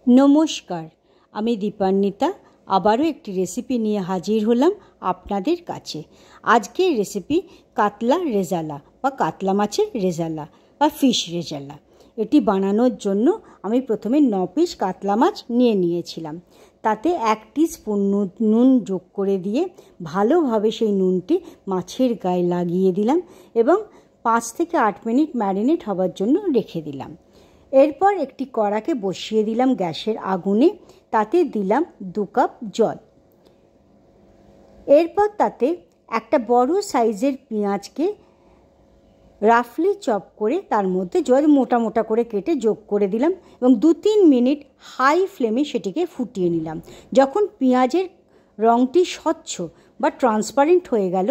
নমস্কার, আমি দীপান্বিতা আবারও একটি রেসিপি নিয়ে হাজির হলাম আপনাদের কাছে। আজকের রেসিপি কাতলা রেজালা বা কাতলা মাছের রেজালা বা ফিশ রেজালা। এটি বানানোর জন্য আমি প্রথমে 9 পিস কাতলা মাছ নিয়েছিলাম। তাতে 1 টিস্পুন নুন যোগ করে দিয়ে ভালোভাবে সেই নুনটি মাছের গায়ে লাগিয়ে দিলাম এবং 5 থেকে 8 মিনিট ম্যারিনেট হওয়ার জন্য রেখে দিলাম। এরপর একটি কড়াকে বসিয়ে দিলাম গ্যাসের আগুনে, তাতে দিলাম 2 কাপ জল। এরপর তাতে একটা বড় সাইজের পেঁয়াজকে রাফলি চপ করে তার মধ্যে জল মোটা মোটা করে কেটে যোগ করে দিলাম এবং 2-3 মিনিট হাই ফ্লেমে সেটিকে ফুটিয়ে নিলাম। যখন পেঁয়াজের রঙটি স্বচ্ছ বা ট্রান্সপারেন্ট হয়ে গেল,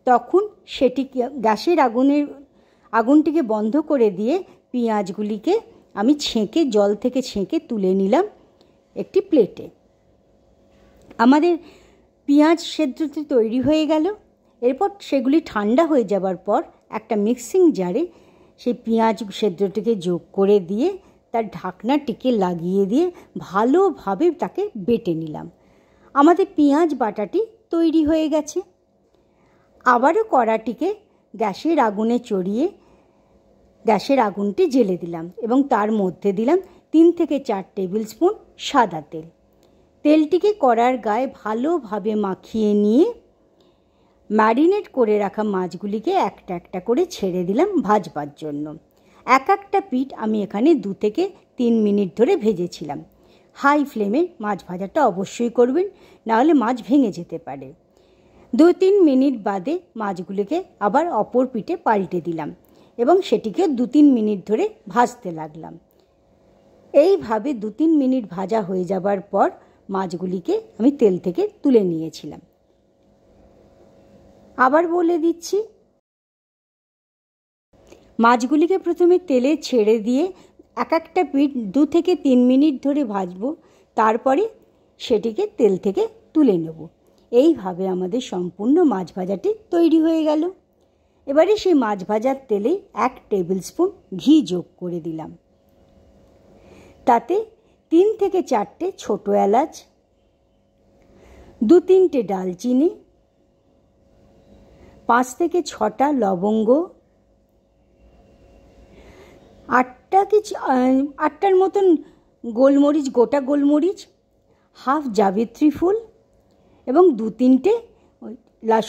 তখন সেটিকে গ্যাসের আগুনটিকে বন্ধ করে দিয়ে পেঁয়াজগুলিকে আমি জল থেকে ছেঁকে তুলে নিলাম একটি প্লেটে। আমাদের পেঁয়াজ সেদ্ধটি তৈরি হয়ে গেল। এরপর সেগুলি ঠান্ডা হয়ে যাবার পর একটা মিক্সিং জারে সেই পেঁয়াজ সেদ্ধটিকে যোগ করে দিয়ে তার ঢাকনাটিকে লাগিয়ে দিয়ে ভালোভাবে তাকে বেটে নিলাম। আমাদের পেঁয়াজ বাটাটি তৈরি হয়ে গেছে। আবারও কড়াটিকে গ্যাসের আগুনে চড়িয়ে গ্যাসের আগুনটি জ্বেলে দিলাম এবং তার মধ্যে দিলাম 3 থেকে 4 টেবিল স্পুন সাদা তেল। তেলটিকে কড়ার গায়ে ভালোভাবে মাখিয়ে নিয়ে ম্যারিনেট করে রাখা মাছগুলিকে একটা একটা করে ছেড়ে দিলাম ভাজবার জন্য। একটা পিঠ আমি এখানে 2 থেকে 3 মিনিট ধরে ভেজেছিলাম। হাই ফ্লেমে মাছ ভাজাটা অবশ্যই করবেন, নাহলে মাছ ভেঙে যেতে পারে। 2-3 মিনিট বাদে মাছগুলিকে আবার অপর পিঠে পাল্টে দিলাম এবং সেটিকে 2-3 মিনিট ধরে ভাজতে লাগলাম। এইভাবে 2-3 মিনিট ভাজা হয়ে যাবার পর মাছগুলিকে আমি তেল থেকে তুলে নিয়েছিলাম। আবার বলে দিচ্ছি, মাছগুলিকে প্রথমে তেলে ছেড়ে দিয়ে একটা পিঠ 2 থেকে 3 মিনিট ধরে ভাজবো, তারপরে সেটিকে তেল থেকে তুলে নেব। এইভাবে আমাদের সম্পূর্ণ মাছ ভাজাটি তৈরি হয়ে গেল। এবারে সেই মাছ ভাজার তেলে 1 টেবিল স্পুন ঘি যোগ করে দিলাম। তাতে 3 থেকে 4টে ছোট এলাচ, 2-3টে ডালচিনি, 5 থেকে 6টা লবঙ্গ, 8টার মতন গোলমরিচ, গোটা গোলমরিচ, হাফ জাবিত্রী ফুল এবং 2-3টে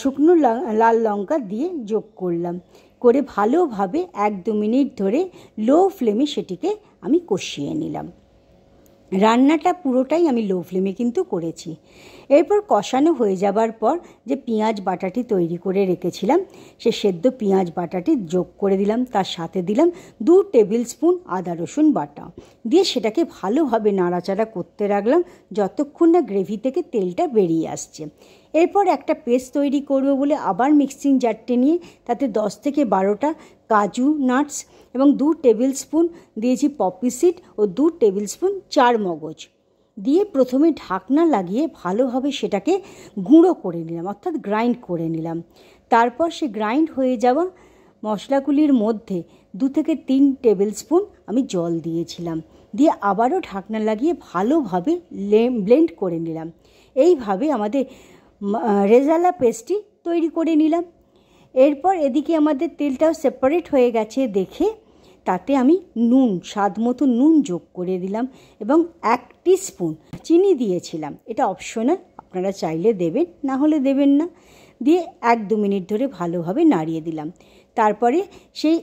শুকনো লাল লঙ্কা দিয়ে যোগ করলাম। করে ভালোভাবে 1-2 মিনিট ধরে লো ফ্লেমে সেটিকে আমি কষিয়ে নিলাম। রান্নাটা পুরোটাই আমি লো ফ্লেমে কিন্তু করেছি। এরপর কষানো হয়ে যাবার পর যে পেঁয়াজ বাটাটি তৈরি করে রেখেছিলাম, সে সেদ্ধ পেঁয়াজ বাটাটি যোগ করে দিলাম। তার সাথে দিলাম 2 টেবিল স্পুন আদা রসুন বাটা দিয়ে সেটাকে ভালোভাবে নাড়াচাড়া করতে রাখলাম যতক্ষণ না গ্রেভি থেকে তেলটা বেরিয়ে আসছে। এরপর একটা পেস্ট তৈরি করবো বলে আবার মিক্সিং জারটি নিয়ে তাতে 10 থেকে 12টা কাজু নাটস এবং 2 টেবিল স্পুন দিয়েছি পপি সিড ও 2 টেবিল স্পুন চার মগজ দিয়ে প্রথমে ঢাকনা লাগিয়ে ভালোভাবে সেটাকে গুঁড়ো করে নিলাম, অর্থাৎ গ্রাইন্ড করে নিলাম। তারপর সে গ্রাইন্ড হয়ে যাওয়া মশলাগুলির মধ্যে 2 থেকে 3 টেবিল স্পুন আমি জল দিয়েছিলাম, দিয়ে আবারও ঢাকনা লাগিয়ে ভালোভাবে ব্লেন্ড করে নিলাম। এইভাবে আমাদের রেজালা পেস্টটি তৈরি করে নিলাম। এরপর এদিকে আমাদের তেলটাও সেপারেট হয়ে গেছে দেখে তাতে আমি স্বাদ মতো নুন যোগ করে দিলাম এবং 1 টিস্পুন চিনি দিয়েছিলাম। এটা অপশনাল, আপনারা চাইলে দেবেন, না হলে দেবেন না। দিয়ে 1-2 মিনিট ধরে ভালোভাবে নাড়িয়ে দিলাম। তারপরে সেই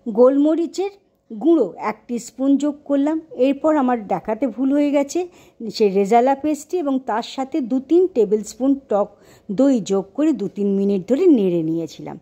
গোলমরিচের গুঁড়ো 1 টিস্পুন যোগ করলাম। এরপর আমার দেখাতে ভুল হয়ে গেছে, সেই রেজালা পেস্টটি এবং তার সাথে 2-3 টেবিল স্পুন টক দই যোগ করে 2-3 মিনিট ধরে নেড়ে নিয়েছিলাম।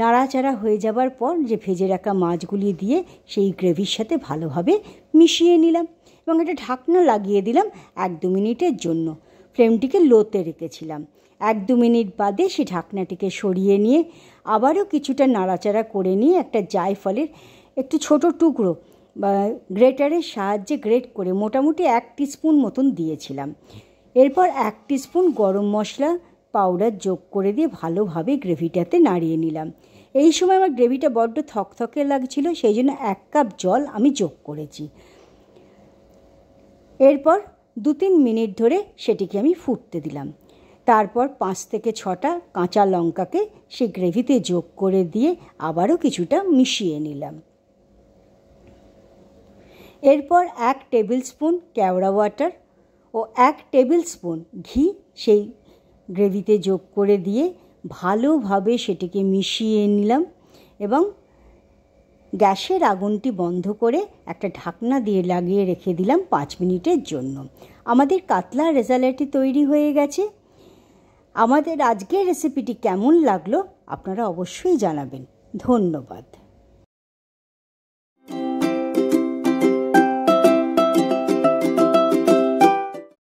নাড়াচাড়া হয়ে যাবার পর যে ভেজে রাখা মাছগুলি দিয়ে সেই গ্রেভির সাথে ভালোভাবে মিশিয়ে নিলাম এবং একটা ঢাকনা লাগিয়ে দিলাম 1-2 মিনিটের জন্য। ফ্লেমটিকে লোতে রেখেছিলাম। 1-2 মিনিট বাদে সেই ঢাকনাটিকে সরিয়ে নিয়ে আবারও কিছুটা নাড়াচাড়া করে নিয়ে একটা জায়ফলের একটু ছোট টুকরো বা গ্রেটারের সাহায্যে গ্রেট করে মোটামুটি 1 টিস্পুন মতন দিয়েছিলাম। এরপর 1 টিস্পুন গরম মশলা পাউডার যোগ করে দিয়ে ভালোভাবে গ্রেভিটাতে নাড়িয়ে নিলাম। এই সময় আমার গ্রেভিটা বড্ড থকথকে লাগছিল, সেই জন্য 1 কাপ জল আমি যোগ করেছি। এরপর 2-3 মিনিট ধরে সেটিকে আমি ফুটতে দিলাম। তারপর 5 থেকে 6টা কাঁচা লঙ্কাকে সেই গ্রেভিতে যোগ করে দিয়ে আবারও কিছুটা মিশিয়ে নিলাম। এরপর 1 টেবিল স্পুন কেওড়া ওয়াটার ও 1 টেবিল স্পুন ঘি সেই গ্রেভিতে যোগ করে দিয়ে ভালোভাবে সেটিকে মিশিয়ে নিলাম এবং গ্যাসের আগুনটি বন্ধ করে একটা ঢাকনা দিয়ে লাগিয়ে রেখে দিলাম 5 মিনিটের জন্য। আমাদের কাতলা রেজালাটি তৈরি হয়ে গেছে। আমাদের আজকের রেসিপিটি কেমন লাগলো আপনারা অবশ্যই জানাবেন। ধন্যবাদ।